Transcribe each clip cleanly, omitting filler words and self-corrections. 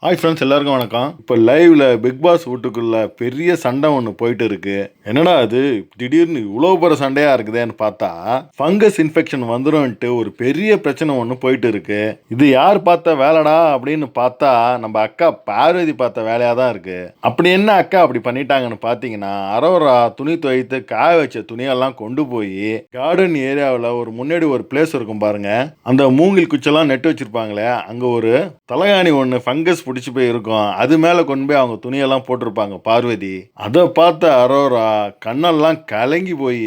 Hi friends, எல்லாருக்கும் வணக்கம். இப்போ லைவ்ல பிக் பாஸ் வீட்டுக்குள்ள பெரிய சண்டை ஒன்று போயிட்டு இருக்கு. என்னடா அது திடீர்னு இவ்வளோ பெரிய சண்டையா இருக்குதேன்னு பார்த்தா ஃபங்கஸ் இன்ஃபெக்ஷன் வந்துரும்ன்ட்டு ஒரு பெரிய பிரச்சனை ஒன்று போயிட்டு இருக்கு. இது யார் பார்த்த வேலைடா அப்படின்னு பார்த்தா நம்ம அக்கா பார்வதி பார்த்த வேலையாக தான் இருக்கு. அப்படி என்ன அக்கா அப்படி பண்ணிட்டாங்கன்னு பார்த்தீங்கன்னா, அரோரா துணி துவைத்து காய வச்ச துணியெல்லாம் கொண்டு போய் கார்டன் ஏரியாவில் முன்னாடி ஒரு பிளேஸ் இருக்கும் பாருங்க, அந்த மூங்கில் குச்செல்லாம் நெட்டு வச்சிருப்பாங்களே, அங்கே ஒரு தலகாணி ஒன்று ஃபங்கஸ் பிடிச்சி போய் இருக்கும். அது மேலே கொண்டு போய் அவங்க துணியெல்லாம் போட்டிருப்பாங்க பார்வதி. அதை பார்த்த அரோரா கண்ணெல்லாம் கலங்கி போய்,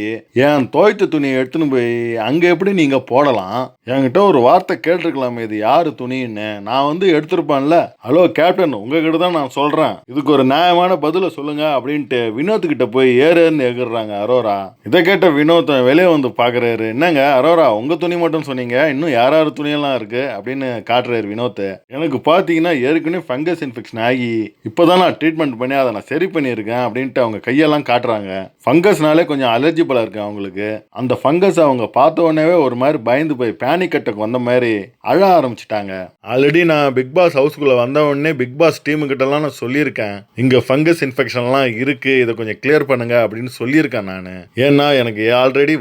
ஏன் துவைத்த துணியை எடுத்துன்னு போய் அங்கே எப்படி நீங்கள் போடலாம், என்கிட்ட ஒரு வார்த்தை கேட்டிருக்கலாமே, இது யாரு துணின்னு. நான் எடுத்திருப்பேன்ல. ஹலோ கேப்டன், உங்ககிட்ட தான் நான் சொல்கிறேன், இதுக்கு ஒரு நியாயமான பதிலை சொல்லுங்க அப்படின்ட்டு வினோத்துக்கிட்ட போய் ஏறுன்னு எகுறாங்க அரோரா. இதை கேட்ட வினோத் வெளியே வந்து பார்க்குறாரு. என்னங்க அரோரா, உங்கள் துணி மட்டும் சொன்னீங்க, இன்னும் யார் யார் துணியெல்லாம் இருக்கு அப்படின்னு காட்டுறாரு வினோத். எனக்கு பார்த்தீங்கன்னா ஏற்கனவே ஃபங்கஸ் இன்ஃபெக்ஷன் ஆகி இப்போதான் நான் ட்ரீட்மெண்ட் பண்ணி அதை நான் சரி பண்ணியிருக்கேன் அப்படின்ட்டு அவங்க கையெல்லாம் காட்டுறாங்க. ஃபங்கஸ்னாலே கொஞ்சம் அலர்ஜிபிளாக இருக்கு அவங்களுக்கு. அந்த ஃபங்கஸ் அவங்க பார்த்த உடனே ஒரு மாதிரி பயந்து போய் பேனிக் அட்டாக் வந்த மாதிரி அழ ஆரம்பிச்சிட்டாங்க. ஆல்ரெடி நான் பிக் பாஸ் ஹவுஸ்குள்ளே வந்த உடனே பிக் பாஸ் டீமுக்கிட்டலாம் நான் சொல்லியிருக்கேன், இங்கே ஃபங்கஸ் இன்ஃபெக்ஷன்லாம் இருக்கு, இதை கொஞ்சம் கிளியர் பண்ணுங்க அப்படின்னு சொல்லியிருக்கேன் நான். ஏன்னா எனக்கு ஆல்ரெடி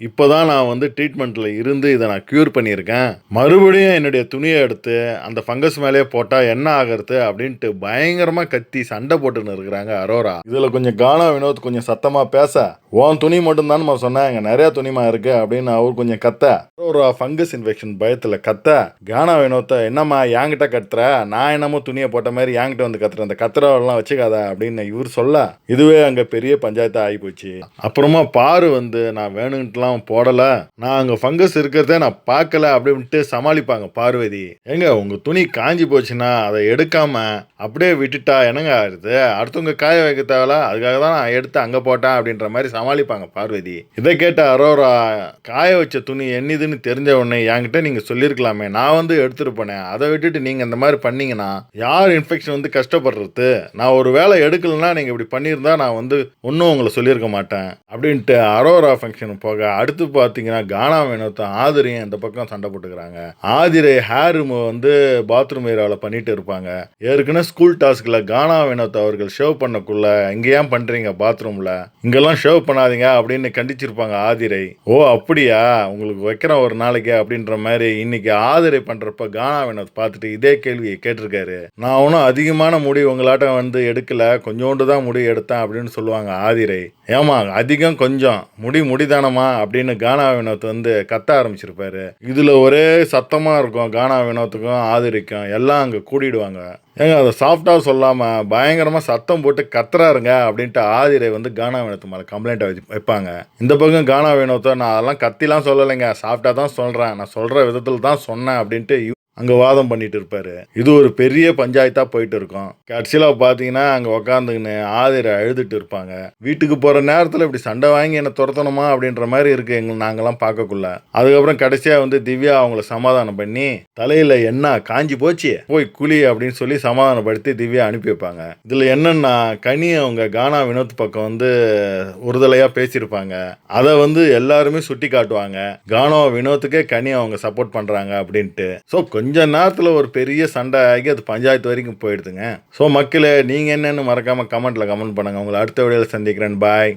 இப்போதான் நான் ட்ரீட்மெண்ட்டில் இருந்து இதை நான் க்யூர் பண்ணியிருக்கேன். மறுபடியும் என்னுடைய துணியை எடுத்து அந்த ஃபங்கஸ் மேலேயே போட்டால் என்ன ஆகிறது அப்படின்ட்டு பயங்கரமாக கத்தி சண்டை போட்டுன்னு இருக்கிறாங்க அரோரா. இதில் கொஞ்சம் கானா வினோத் கொஞ்சம் சத்தமாக பேச, உன் துணி மட்டும்தான் சொன்னேன், இங்கே நிறையா துணிமா இருக்கு அப்படின்னு அவர் கொஞ்சம் கத்த. அரோரா ஃபங்கஸ் இன்ஃபெக்ஷன் பயத்தில் கத்த, கானா வினோத்தை என்னம்மா என்கிட்ட கத்துற, நான் என்னமோ துணியை போட்ட மாதிரி என்கிட்ட வந்து கத்துறேன், அந்த கத்துறவெல்லாம் வச்சுக்காத அப்படின்னு இவர் சொல்ல, இதுவே அங்கே பெரிய பஞ்சாயத்தாக ஆகி போச்சு. அப்புறமா பாரு நான் வேணுன்ட்டுலாம் போடலை, நான் அங்கே ஃபங்கஸ் இருக்கிறதே நான் பார்க்கல அப்படின்ட்டு சமாளிப்பாங்க பார்வதி. எங்க உங்கள் துணி காஞ்சி போச்சுன்னா அதை எடுக்காம அப்படியே விட்டுட்டா என்னங்க ஆகுது, அடுத்தவங்க காய வைக்க தேவையில்ல, அதுக்காக தான் நான் எடுத்து அங்கே போட்டேன் அப்படின்ற மாதிரி சமாளிப்பாங்க பார்வதி. இதை கேட்ட அரோரா, காய வச்ச துணி என்னதுன்னு தெரிஞ்ச உடனே என்கிட்ட நீங்கள் சொல்லியிருக்கலாமே, நான் எடுத்துட்டு போனேன், அதை விட்டுட்டு நீங்கள் இந்த மாதிரி பண்ணீங்கன்னா யார் இன்ஃபெக்ஷன் கஷ்டப்படுறது, நான் ஒரு வேலை எடுக்கலன்னா நீங்கள் இப்படி பண்ணியிருந்தா நான் ஒன்றும் உங்களை சொல்லியிருக்க மாட்டேன் அப்படின்ட்டு அரோரா ஃபங்க்ஷன் போக. அடுத்து பார்த்தீங்கன்னா கானா வினோத்தும் ஆதிரையும் இந்த பக்கம் சண்டை போட்டுக்கிறாங்க. ஆதிரை ஹேர் பாத்ரூம் ஏரியாவில் பண்ணிட்டு இருப்பாங்க. ஏற்கனவே ஸ்கூல் டாஸ்க்ல கானா வினோத் அவர்கள் ஷேவ் பண்ணக்குள்ள, இங்க ஏன் பண்றீங்க பாத்ரூம்ல, இங்கெல்லாம் ஷேவ் பண்ணாதீங்க அப்படின்னு கண்டிச்சிருப்பாங்க ஆதிரை. ஓ அப்படியா, உங்களுக்கு வைக்கிற ஒரு நாளைக்கு அப்படின்ற மாதிரி இன்னைக்கு ஆதிரை பண்றப்ப கானா வினோத் பார்த்துட்டு இதே கேள்வியை கேட்டிருக்காரு. நான் ஒன்றும் அதிகமான முடி உங்களாட்டம் எடுக்கல, கொஞ்சோண்டு தான் முடி எடுத்தேன் அப்படின்னு சொல்லுவாங்க ஆதிரை. ஏமா அதிகம் கொஞ்சம் முடிதானமா அப்படின்னு கானா வினோத் கத்த ஆரம்பிச்சிருப்பாரு. இதுல ஒரே சத்தமா இருக்கும். கானா வினோத்துக்கும் ஆதிரிக்கும் எல்லாம் அங்க கூடிடுவாங்க. ஏங்க அதை சாஃப்டா சொல்லாம பயங்கரமா சத்தம் போட்டு கத்துறாருங்க அப்படின்ட்டு ஆதிரை கானா வினோத் மேலே கம்ப்ளைண்ட் வைப்பாங்க. இந்த பக்கம் கானா வினோத்தை, நான் அதெல்லாம் கத்திலாம் சொல்லலைங்க, சாஃப்டா தான் சொல்றேன், நான் சொல்ற விதத்துல தான் சொன்னேன் அப்படின்ட்டு அங்கே வாதம் பண்ணிட்டு இருப்பாரு. இது ஒரு பெரிய பஞ்சாயத்தாக போயிட்டு இருக்கும். கடைசியில் பார்த்தீங்கன்னா அங்கே உக்காந்துக்கின்னு ஆதிரை அழுதுட்டு இருப்பாங்க. வீட்டுக்கு போகிற நேரத்தில் இப்படி சண்டை வாங்கி என்னை துரத்தணுமா அப்படின்ற மாதிரி இருக்கு நாங்கெல்லாம் பார்க்கக்குள்ள. அதுக்கப்புறம் கடைசியாக திவ்யா அவங்கள சமாதானம் பண்ணி, தலையில் என்ன காஞ்சி போச்சு போய் குழி அப்படின்னு சொல்லி சமாதானப்படுத்தி திவ்யா அனுப்பி வைப்பாங்க. இதில் என்னன்னா, கனி அவங்க கானா வினோத் பக்கம் ஒருதலையாக பேசியிருப்பாங்க. அதை எல்லாருமே சுட்டி காட்டுவாங்க, கானா வினோத்துக்கே கனி அவங்க சப்போர்ட் பண்ணுறாங்க அப்படின்ட்டு. ஸோ கொஞ்ச நேரத்தில் ஒரு பெரிய சண்டை ஆகி அது பஞ்சாயத்து வரைக்கும் போயிடுதுங்க. ஸோ மக்களே, நீங்கள் என்னென்னு மறக்காமல் கமெண்ட்டில் கமெண்ட் பண்ணுங்கள். உங்களை அடுத்த வீடியோவில் சந்திக்கிறேன். பாய்.